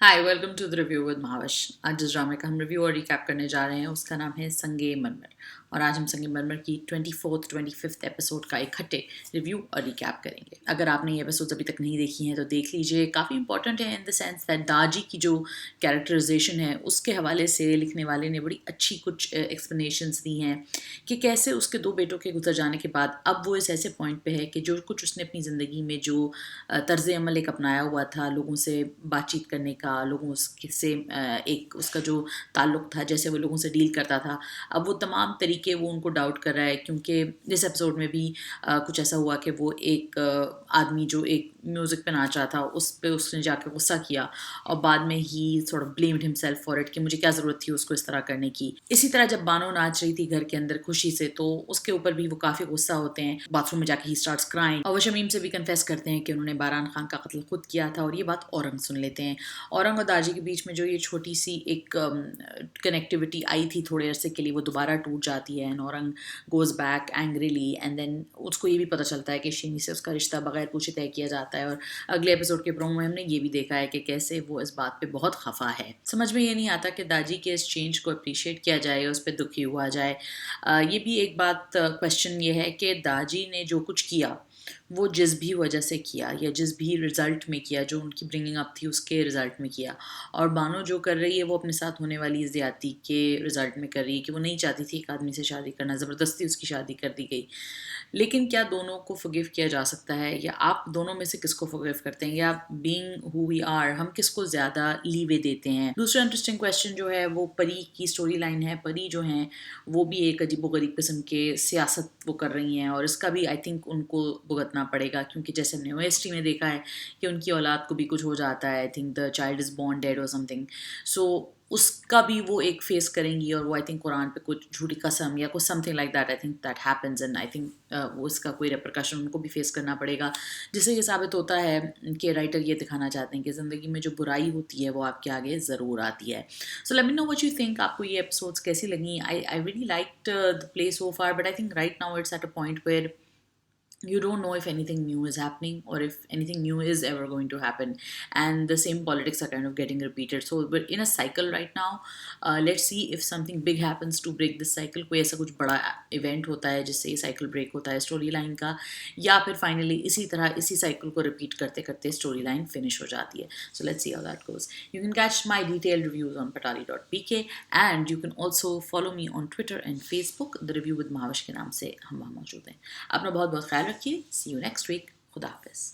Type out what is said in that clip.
Hi welcome to the review with Mahwash. आज जिस ड्रामे का हम रिव्यू और रिकैप करने जा रहे हैं उसका नाम है संगे मरमर। और आज हम संगे मरमर की 24th 25th एपिसोड का इकट्ठे रिव्यू और रिकैप करेंगे। अगर आपने ये एपिसोड्स अभी तक नहीं देखी हैं तो देख लीजिए। काफ़ी इंपॉर्टेंट है इन द सेंस दैट दाजी की जो कैरेक्टराइजेशन है उसके हवाले से लिखने वाले ने बड़ी अच्छी कुछ एक्सप्लेनेशंस दी हैं कि कैसे उसके दो बेटों के गुजर जाने के बाद अब वो इस ऐसे पॉइंट पे है कि जो कुछ उसने अपनी ज़िंदगी में जो तर्ज अमल एक अपनाया हुआ था, लोगों से बातचीत करने का, लोगों से एक उसका जो ताल्लुक़ था, जैसे वो लोगों से डील करता था, अब वो तमाम तरीके वो उनको डाउट कर रहा है। क्योंकि इस एपिसोड में भी कुछ ऐसा हुआ कि वो एक आदमी जो एक म्यूज़िक पे नाच रहा था उस पे उसने जाके गुस्सा किया और बाद में ही sort of blamed himself for it कि मुझे क्या ज़रूरत थी उसको इस तरह करने की। इसी तरह जब बानो नाच रही थी घर के अंदर खुशी से तो उसके ऊपर भी वो काफ़ी गुस्सा होते हैं। बाथरूम में जाके ही स्टार्ट्स क्राइंग और वो शमीम से भी कन्फेस करते हैं कि उन्होंने बारान खान का कत्ल खुद किया था। और ये बात औरंग सुन लेते हैं। औरंग और दाजी के बीच में जो ये छोटी सी एक कनेक्टिविटी आई थी थोड़े अरसे के लिए वो दोबारा टूट जाती है। And Aurang goes back angrily and then उसको ये भी पता चलता है कि शिनी से उसका रिश्ता बगैर पूछे तय किया जाता है। और अगले एपिसोड के प्रोमो में हमने ये भी देखा है कि कैसे वो इस बात पे बहुत खफा है। समझ में ये नहीं आता कि दाजी के इस चेंज को अप्रिशिएट किया जाए, उस पर दुखी हुआ जाए। ये भी एक बात क्वेश्चन ये है कि दाजी ने जो कुछ किया वो जिस भी वजह से किया या जिस भी रिज़ल्ट में किया, जो उनकी ब्रिंगिंग अप थी उसके रिज़ल्ट में किया। और बानो जो कर रही है वो अपने साथ होने वाली ज़्यादती के रिज़ल्ट में कर रही है कि वो नहीं चाहती थी एक आदमी से शादी करना, ज़बरदस्ती उसकी शादी कर दी गई। लेकिन क्या दोनों को फ़ॉरगिव किया जा सकता है, या आप दोनों में से किसको फ़ॉरगिव करते हैं, या बीइंग हु वी आर हम किसको ज़्यादा लीवे देते हैं? दूसरा इंटरेस्टिंग क्वेश्चन जो है वो परी की स्टोरी लाइन है। परी जो हैं वो भी एक अजीबोगरीब किस्म के सियासत वो कर रही हैं और इसका भी आई थिंक उनको भुगतना पड़ेगा। क्योंकि जैसे हमने ओएसटी में देखा है कि उनकी औलाद को भी कुछ हो जाता है, I think the child is born dead और समथिंग। सो उसका भी वो एक फेस करेंगी और वो आई थिंक कुरान पे कुछ झूठी कसम या कुछ something like that, I think that happens. And I think वो इसका कोई रिपरकशन उनको भी फेस करना पड़ेगा, जिससे ये साबित होता है कि राइटर ये दिखाना चाहते हैं कि ज़िंदगी में जो बुराई होती है वो आपके आगे ज़रूर आती है। So let me know what you think. आपको ये एपिसोड्स कैसी लगी? I really liked the play so far, but I think right now it's at a point where you don't know if anything new is happening or if anything new is ever going to happen, and the same politics are kind of getting repeated. So we're in a cycle right now. Let's see if something big happens to break this cycle. कोई ऐसा कुछ बड़ा event होता है जिससे ये cycle break होता है स्टोरी लाइन का, या फिर फाइनली इसी तरह इसी साइकिल को रिपीट करते करते स्टोरी लाइन फिनिश हो जाती है. So let's see how that goes. You can catch my detailed reviews on patali.pk and you can also follow me on Twitter and Facebook. The Review with Mahavish के नाम से हम वहाँ मौजूद हैं. अपना बहुत बहुत ख्याल रखिए. सी यू नेक्स्ट वीक. खुदा हाफिज़.